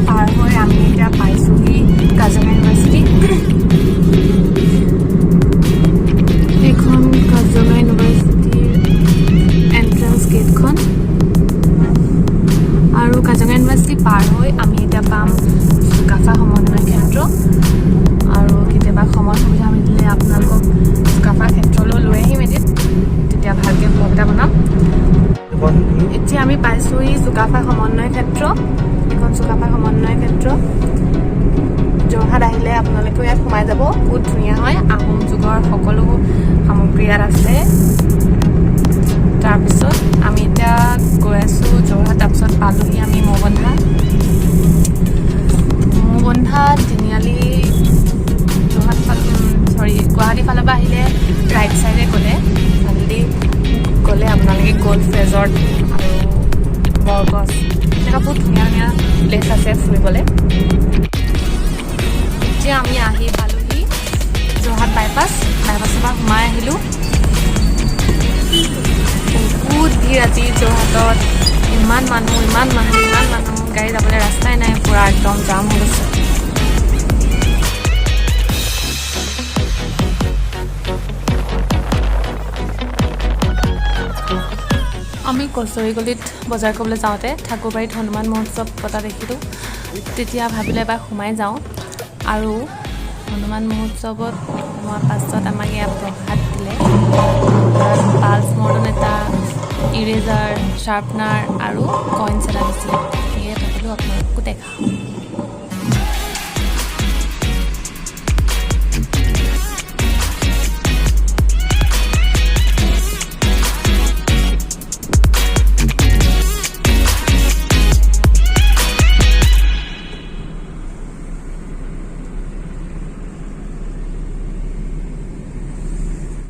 পাৰ হৈ আমি এতিয়া পাইছোঁহি কাজিৰঙা ইউনিভাৰ্চিটি। এইখন কাজিৰঙা ইউনিভাৰ্চিটিৰ এন্ট্ৰেন্স গেটখন। আৰু কাজিৰঙা ইউনিভাৰ্চিটি পাৰ হৈ আমি এতিয়া পাম চুকাফা সমন্বয় ক্ষেত্ৰ। আৰু কেতিয়াবা সময় সুবিধা মিলিলে আপোনালোকক চুকাফা ক্ষেত্ৰলৈ লৈ আহিম এদিন, তেতিয়া ভালকৈ ব্লগ এটা বনাম। এতিয়া আমি পাইছোঁহি চুকাফা সমন্বয় ক্ষেত্ৰ। এইখন চুকাফা সমন্বয় ক্ষেত্ৰ। যোৰহাট আহিলে আপোনালোকেও ইয়াত সোমাই যাব, বহুত ধুনীয়া হয়। আহোম যুগৰ সকলো সামগ্ৰী ইয়াত আছে। তাৰপিছত আমি এতিয়া গৈ আছোঁ যোৰহাট। তাৰপিছত পালোহি আমি মৌবন্ধা তিনিআলি। যোৰহাট গুৱাহাটী ফালৰ পৰা আহিলে ৰাইট চাইডে গ'লে ফালেদি গ'লে আপোনালোকে গ'ল্ড ৰেজৰ্ট আৰু বৰগছ এনেকুৱা বহুত ধুনীয়া ধুনীয়া প্লেচ আছে ফুৰিবলৈ। এতিয়া আমি আহি পালোহি যোৰহাট বাইপাছৰ পৰা সোমাই আহিলোঁ। বহুত ভিৰ আজি যোৰহাটত, ইমান মানুহ গাড়ী যাবলৈ ৰাস্তাই নাই, পূৰা একদম জাম হৈ গৈছে। আমি কচুৰি গলিত বজাৰ কৰিবলৈ যাওঁতে ঠাকুৰবাৰীত হনুমান মহোৎসৱ পতা দেখিলোঁ। তেতিয়া ভাবিলোঁ এবাৰ সোমাই যাওঁ। আৰু হনুমান মহোৎসৱত সোমোৱাৰ পাছত আমাক ইয়াত প্ৰসাদ দিলে। পালছ মৰ্টন এটা, ইৰেজাৰ, শ্বাৰ্পনাৰ আৰু কইনছ এটা দিছিলে। সেয়ে ভাবিলোঁ আপোনালোকো দেখা।